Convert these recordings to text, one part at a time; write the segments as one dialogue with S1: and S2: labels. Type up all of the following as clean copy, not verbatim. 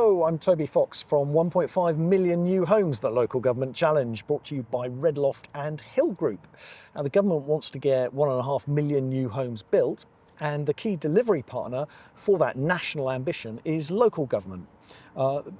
S1: Hello, I'm Toby Fox from 1.5 million new homes, the local government challenge, brought to you by Redloft and Hill Group. Now, the government wants to get 1.5 million new homes built, and the key delivery partner for that national ambition is local government,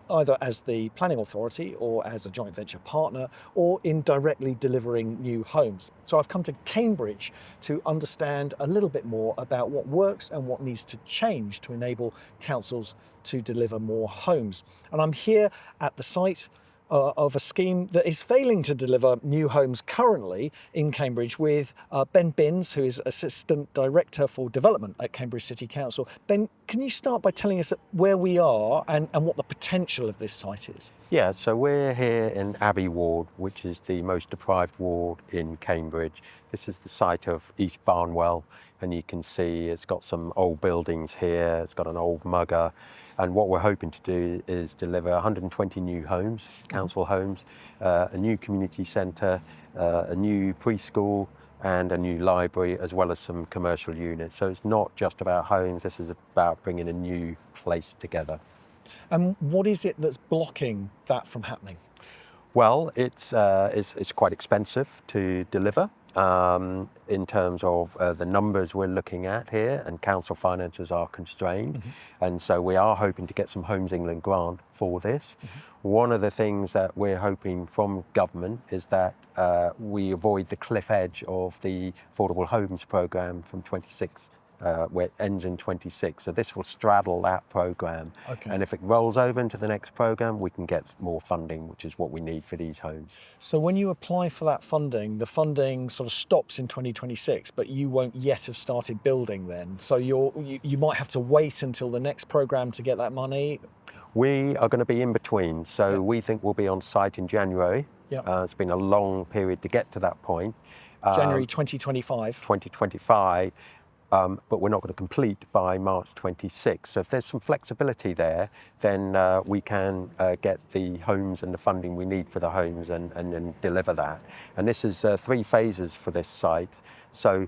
S1: either as the planning authority or as a joint venture partner or in directly delivering new homes. So I've come to Cambridge to understand a little bit more about what works and what needs to change to enable councils to deliver more homes. And I'm here at the site of a scheme that is failing to deliver new homes currently in Cambridge with Ben Binns, who is Assistant Director for Development at Cambridge City Council. Ben, can you start by telling us where we are and what the potential of this site is?
S2: Yeah, so we're here in Abbey Ward, which is the most deprived ward in Cambridge. This is the site of East Barnwell, and you can see it's got some old buildings here, it's got an old mugger. And what we're hoping to do is deliver 120 new homes, council homes, a new community centre, a new preschool and a new library, as well as some commercial units. So it's not just about homes, this is about bringing a new place together.
S1: And what is it that's blocking that from happening?
S2: Well, it's quite expensive to deliver in terms of the numbers we're looking at here, and council finances are constrained. And so we are hoping to get some Homes England grant for this. One of the things that we're hoping from government is that we avoid the cliff edge of the Affordable Homes programme from 26 where it ends in 26. So this will straddle that programme.
S1: Okay.
S2: And if it rolls over into the next programme, we can get more funding, which is what we need for these homes.
S1: So when you apply for that funding, the funding sort of stops in 2026, but you won't yet have started building then. So you might have to wait until the next programme to get that money.
S2: We are going to be in between. So we think we'll be on site in January. It's been a long period to get to that point.
S1: January 2025.
S2: 2025. But we're not going to complete by March 26. So if there's some flexibility there, then we can get the homes and the funding we need for the homes and deliver that. And this is 3 phases for this site. So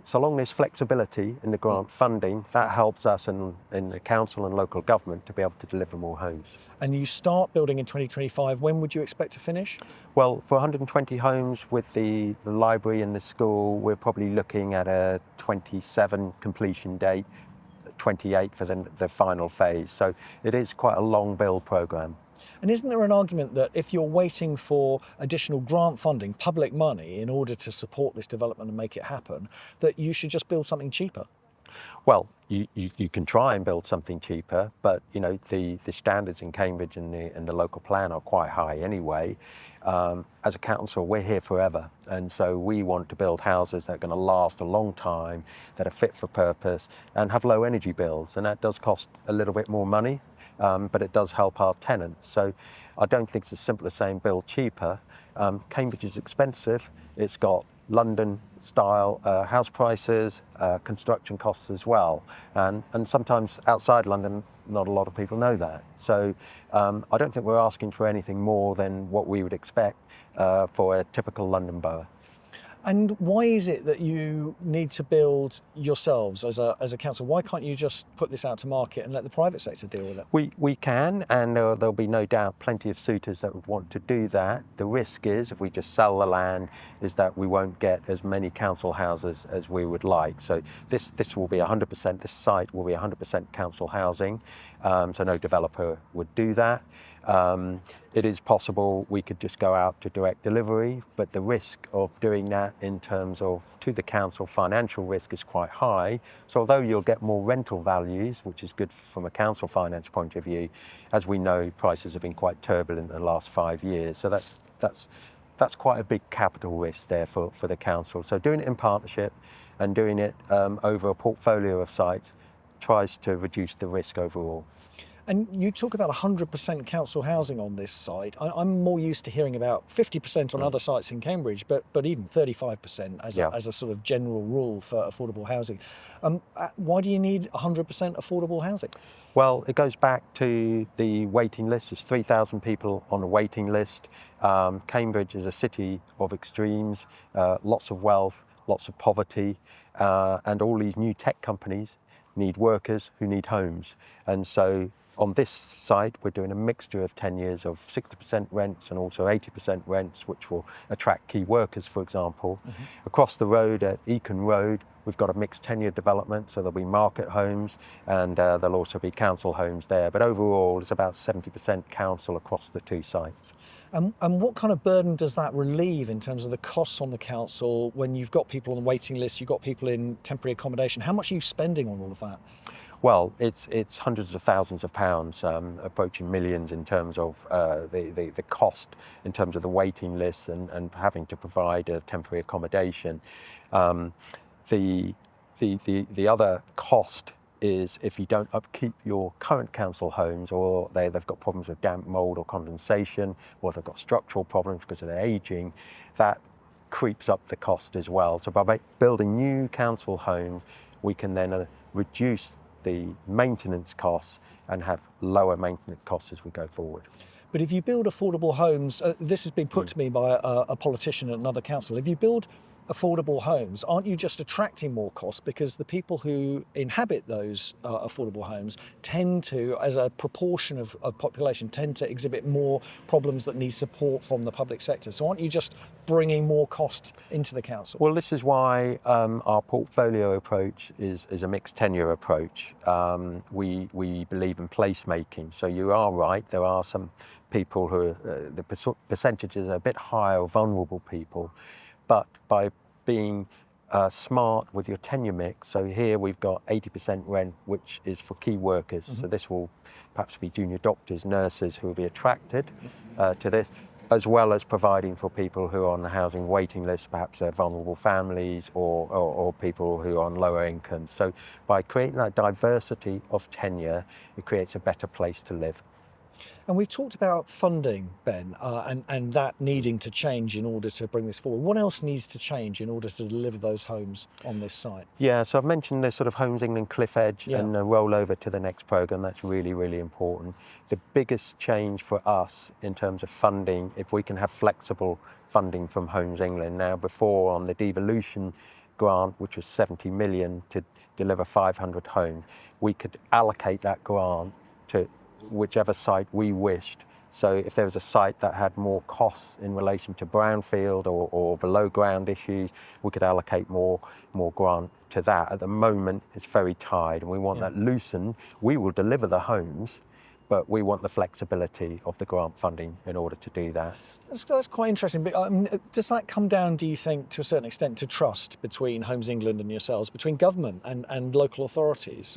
S2: so long there's flexibility in the grant funding, that helps us in the council and local government to be able to deliver more homes.
S1: And you start building in 2025. When would you expect to finish?
S2: Well, for 120 homes with the library and the school, we're probably looking at a 27 completion date, 28 for the final phase. So it is quite a long build programme.
S1: And isn't there an argument that if you're waiting for additional grant funding, public money, in order to support this development and make it happen, that you should just build something cheaper?
S2: Well, you can try and build something cheaper, but you know the standards in Cambridge and the local plan are quite high anyway. As a council, we're here forever, and so we want to build houses that are going to last a long time, that are fit for purpose, and have low energy bills, and that does cost a little bit more money, but it does help our tenants. So I don't think it's as simple as saying build cheaper. Cambridge is expensive. It's got London-style house prices, construction costs as well, and sometimes outside London, not a lot of people know that. So I don't think we're asking for anything more than what we would expect for a typical London borough.
S1: And why is it that you need to build yourselves as a council? Why can't you just put this out to market and let the private sector deal with it?
S2: We can, and there'll be no doubt plenty of suitors that would want to do that. The risk is, if we just sell the land, is that we won't get as many council houses as we would like. So this will be 100%, this site will be 100% council housing, so no developer would do that. It is possible we could just go out to direct delivery, but the risk of doing that in terms of to the council financial risk is quite high. So although you'll get more rental values, which is good from a council finance point of view, as we know, prices have been quite turbulent in the last 5 years. So that's quite a big capital risk there for the council. So doing it in partnership and doing it over a portfolio of sites tries to reduce the risk overall.
S1: And you talk about 100% council housing on this site. I'm more used to hearing about 50% on other sites in Cambridge, but even 35% as a sort of general rule for affordable housing. Why do you need 100% affordable housing?
S2: Well, it goes back to the waiting list. There's 3,000 people on a waiting list. Cambridge is a city of extremes, lots of wealth, lots of poverty, and all these new tech companies need workers who need homes. And so On this site, we're doing a mixture of tenures of 60% rents and also 80% rents, which will attract key workers, for example. Across the road at Eakin Road, we've got a mixed tenure development, so there'll be market homes and there'll also be council homes there. But overall, it's about 70% council across the two sites.
S1: And what kind of burden does that relieve in terms of the costs on the council when you've got people on the waiting list, you've got people in temporary accommodation? How much are you spending on all of that?
S2: Well, it's hundreds of thousands of pounds, approaching millions in terms of the cost, in terms of the waiting lists and having to provide a temporary accommodation. The other cost is if you don't upkeep your current council homes, or they've got problems with damp, mould or condensation, or they've got structural problems because of their ageing, that creeps up the cost as well. So by building new council homes, we can then reduce the maintenance costs and have lower maintenance costs as we go forward.
S1: But if you build affordable homes, this has been put to me by a politician at another council, if you build affordable homes, aren't you just attracting more costs because the people who inhabit those affordable homes tend to, as a proportion of population, tend to exhibit more problems that need support from the public sector? So aren't you just bringing more cost into the council?
S2: Well, this is why our portfolio approach is a mixed tenure approach. We believe in placemaking. So you are right, there are some people who the percentages are a bit higher, vulnerable people, but by being smart with your tenure mix, so here we've got 80% rent, which is for key workers. So this will perhaps be junior doctors, nurses who will be attracted to this, as well as providing for people who are on the housing waiting list, perhaps they're vulnerable families or people who are on lower incomes. So by creating that diversity of tenure, it creates a better place to live.
S1: And we've talked about funding, Ben, and that needing to change in order to bring this forward. What else needs to change in order to deliver those homes on this site?
S2: Yeah, so I've mentioned the sort of Homes England cliff edge and roll over to the next programme. That's really, really important. The biggest change for us in terms of funding, if we can have flexible funding from Homes England. Now, before on the devolution grant, which was 70 million to deliver 500 homes, we could allocate that grant to whichever site we wished. So if there was a site that had more costs in relation to brownfield or below ground issues, we could allocate more grant to that. At the moment, it's very tight and we want that loosened. We will deliver the homes, but we want the flexibility of the grant funding in order to do that.
S1: That's quite interesting. But does that come down, do you think, to a certain extent, to trust between Homes England and yourselves, between government and local authorities?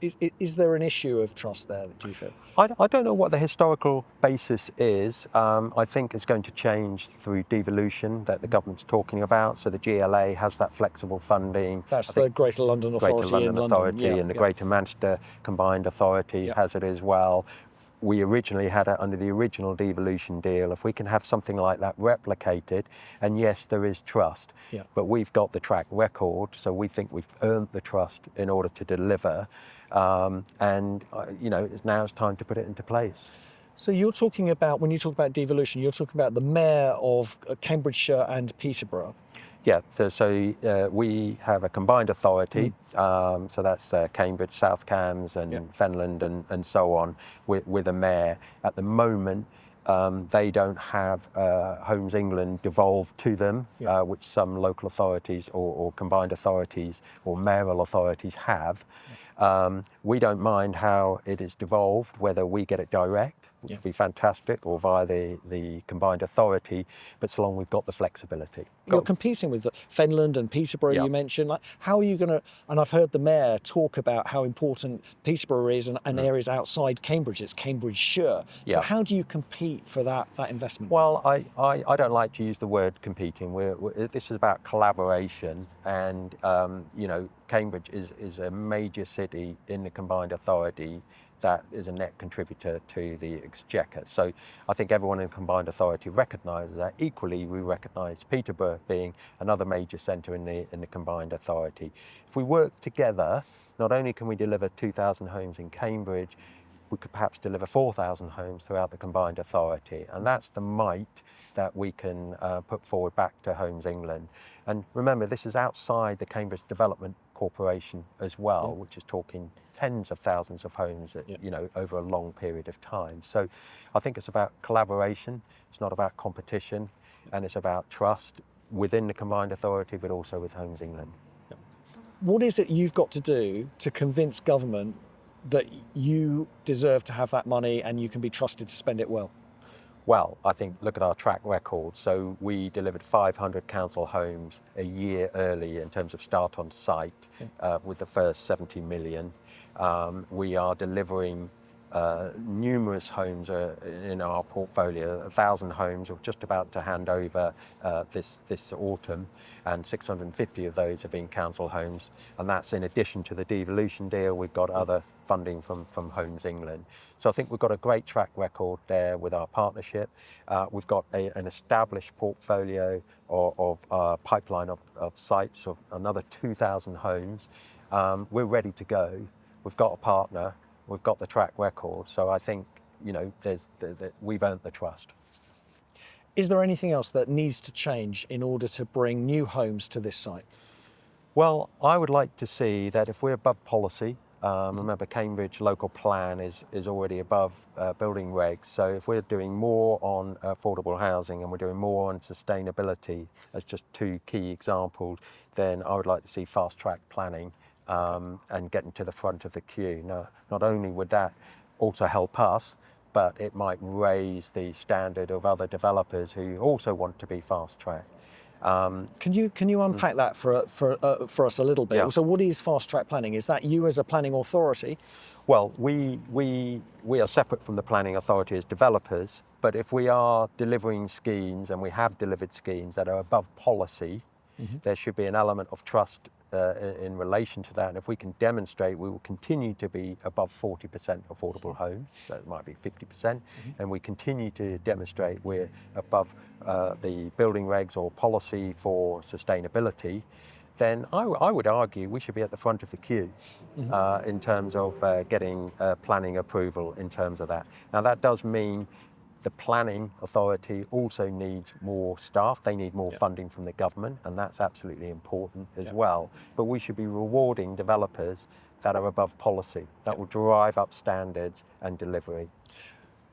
S1: Is there an issue of trust there, do you feel?
S2: I don't know what the historical basis is. I think it's going to change through devolution that the government's talking about. So the GLA has that flexible funding.
S1: That's the Greater London Authority in London.
S2: And the Greater Manchester Combined Authority has it as well. We originally had it under the original devolution deal. If we can have something like that replicated, and yes, there is trust, but we've got the track record, so we think we've earned the trust in order to deliver. And now it's time to put it into place.
S1: So you're talking about, when you talk about devolution, you're talking about the mayor of Cambridgeshire and Peterborough.
S2: Yeah, so we have a combined authority, so that's Cambridge, South Cambs and Fenland and so on, with a mayor. At the moment, they don't have Homes England devolved to them, which some local authorities or combined authorities or mayoral authorities have. We don't mind how it is devolved, whether we get it direct, which would be fantastic, or via the combined authority, but so long we've got the flexibility.
S1: You're competing with Fenland and Peterborough, you mentioned. Like, how are you going to, and I've heard the mayor talk about how important Peterborough is and areas outside Cambridge, it's Cambridgeshire. So how do you compete for that investment?
S2: Well, I don't like to use the word competing. This is about collaboration, and Cambridge is a major city in the combined authority that is a net contributor to the exchequer. So I think everyone in the combined authority recognises that. Equally, we recognise Peterborough being another major centre in the combined authority. If we work together, not only can we deliver 2,000 homes in Cambridge, we could perhaps deliver 4,000 homes throughout the combined authority. And that's the might that we can put forward back to Homes England. And remember, this is outside the Cambridge Development Corporation as well, which is talking tens of thousands of homes,
S1: Yeah.
S2: over a long period of time. So I think it's about collaboration. It's not about competition, and it's about trust within the combined authority, but also with Homes England.
S1: What is it you've got to do to convince government that you deserve to have that money and you can be trusted to spend it well?
S2: Well, I think look at our track record. So we delivered 500 council homes a year early in terms of start on site with the first 70 million. We are delivering numerous homes in our portfolio, 1,000 homes. We're just about to hand over this autumn, and 650 of those have been council homes. And that's in addition to the devolution deal. We've got other funding from Homes England. So I think we've got a great track record there with our partnership. We've got an established portfolio of pipeline of sites of another 2,000 homes. We're ready to go. We've got a partner. We've got the track record. So I think, we've earned the trust.
S1: Is there anything else that needs to change in order to bring new homes to this site?
S2: Well, I would like to see that if we're above policy, remember Cambridge local plan is already above building regs. So if we're doing more on affordable housing and we're doing more on sustainability as just two key examples, then I would like to see fast track planning and getting to the front of the queue. Now, not only would that also help us, but it might raise the standard of other developers who also want to be fast track.
S1: Can you unpack that for us a little bit?
S2: Yeah.
S1: So what is fast track planning? Is that you as a planning authority?
S2: Well, we are separate from the planning authority as developers, but if we are delivering schemes and we have delivered schemes that are above policy, there should be an element of trust in relation to that. And if we can demonstrate, we will continue to be above 40% affordable homes, so it might be 50%, and we continue to demonstrate we're above the building regs or policy for sustainability, then I would argue we should be at the front of the queue in terms of getting planning approval in terms of that. Now that does mean the planning authority also needs more staff. They need more funding from the government, and that's absolutely important as well. But we should be rewarding developers that are above policy, that will drive up standards and delivery.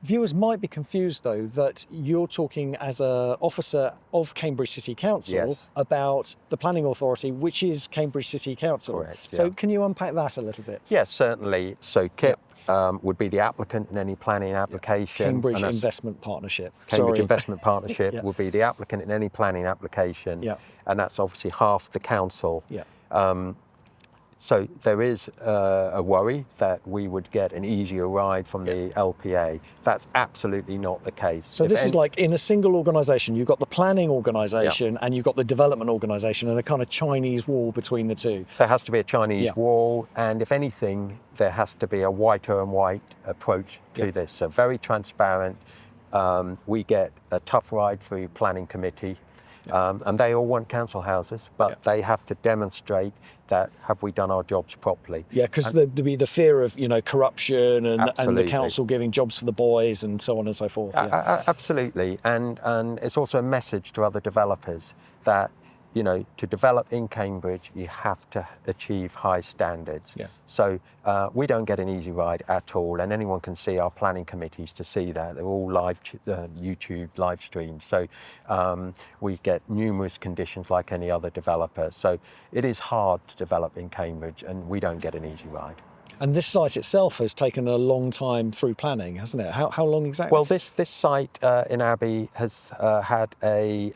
S1: Viewers might be confused, though, that you're talking as an officer of Cambridge City Council about the planning authority, which is Cambridge City Council.
S2: Correct,
S1: So can you unpack that a little bit?
S2: Yes, certainly. So KIP would be the applicant in any planning application.
S1: Cambridge Investment Partnership.
S2: Cambridge Investment Partnership would be the applicant in any planning application. And that's obviously half the council. So there is a worry that we would get an easier ride from the LPA. That's absolutely not the case.
S1: So this is like in a single organisation, you've got the planning organisation and you've got the development organisation, and a kind of Chinese wall between the two.
S2: There has to be a Chinese wall, and if anything, there has to be a whiter and white approach to this. So very transparent. We get a tough ride through planning committee. And they all want council houses, but they have to demonstrate that have we done our jobs properly.
S1: Yeah, because there'd be the fear of corruption and the council giving jobs for the boys and so on and so forth.
S2: Absolutely, and it's also a message to other developers that to develop in Cambridge, you have to achieve high standards. So we don't get an easy ride at all, and anyone can see our planning committees to see that. They're all live YouTube live streams. So we get numerous conditions like any other developer. So it is hard to develop in Cambridge, and we don't get an easy ride.
S1: And this site itself has taken a long time through planning, hasn't it? How long exactly?
S2: Well, this site in Abbey has had a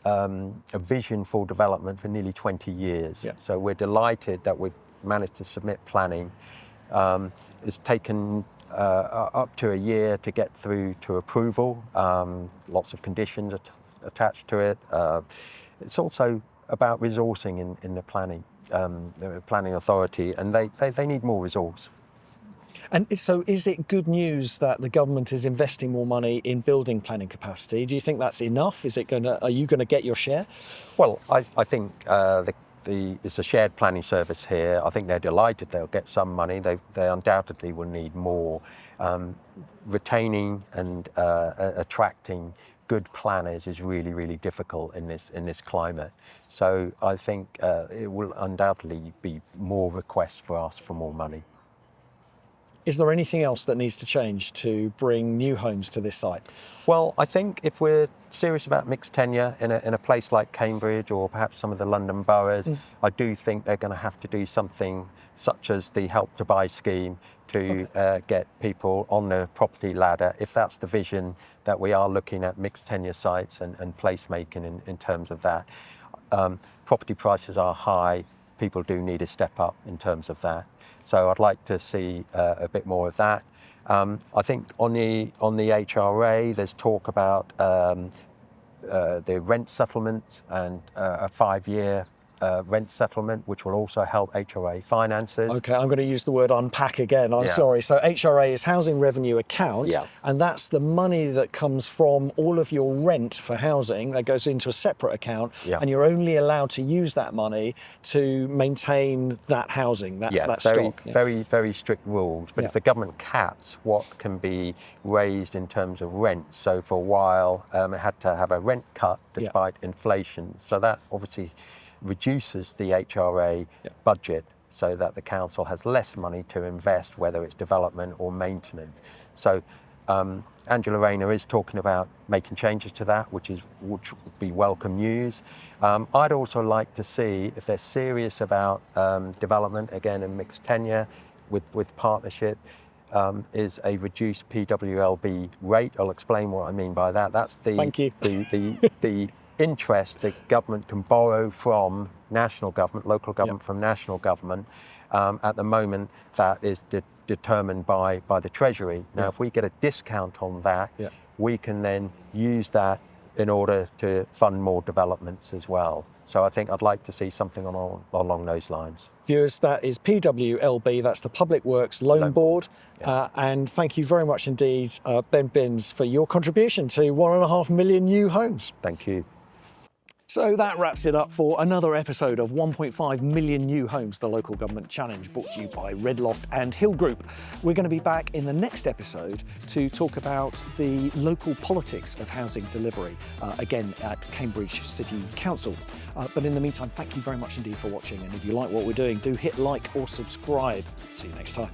S2: vision for development for nearly 20 years. So we're delighted that we've managed to submit planning. It's taken up to a year to get through to approval. Lots of conditions attached to it. It's also about resourcing in the planning authority, and they need more resource.
S1: And so is it good news that the government is investing more money in building planning capacity? Do you think that's enough? Are you going to get your share?
S2: Well, I think it's a shared planning service here. I think they're delighted they'll get some money. They undoubtedly will need more. Retaining and attracting good planners is really, really difficult in this climate. So I think it will undoubtedly be more requests for us for more money.
S1: Is there anything else that needs to change to bring new homes to this site?
S2: Well, I think if we're serious about mixed tenure in a place like Cambridge or perhaps some of the London boroughs, I do think they're going to have to do something such as the Help to Buy scheme to get people on the property ladder, if that's the vision that we are looking at mixed tenure sites and placemaking in terms of that. Property prices are high, people do need a step up in terms of that. So I'd like to see a bit more of that. I think on the HRA, there's talk about the rent settlement and a 5-year rent settlement, which will also help HRA finances.
S1: Okay, I'm going to use the word unpack again. I'm sorry. So HRA is Housing Revenue Account, and that's the money that comes from all of your rent for housing that goes into a separate account, and you're only allowed to use that money to maintain that housing, that stock.
S2: Very, very strict rules. But if the government caps what can be raised in terms of rent, so for a while it had to have a rent cut despite inflation. So that obviously reduces the HRA budget so that the council has less money to invest, whether it's development or maintenance. So Angela Rayner is talking about making changes to that, which would be welcome news. I'd also like to see, if they're serious about development, again in mixed tenure with partnership, is a reduced PWLB rate. I'll explain what I mean by that. That's the interest that government can borrow from national government, local government from national government. At the moment, that is determined by the Treasury. Now, if we get a discount on that, we can then use that in order to fund more developments as well. So I think I'd like to see something along those lines.
S1: Viewers, that is PWLB, that's the Public Works Loan Board. And thank you very much indeed, Ben Binns, for your contribution to 1.5 million new homes.
S2: Thank you.
S1: So that wraps it up for another episode of 1.5 million new homes, the local government challenge, brought to you by Redloft and Hill Group. We're going to be back in the next episode to talk about the local politics of housing delivery, again at Cambridge City Council. But in the meantime, thank you very much indeed for watching. And if you like what we're doing, do hit like or subscribe. See you next time.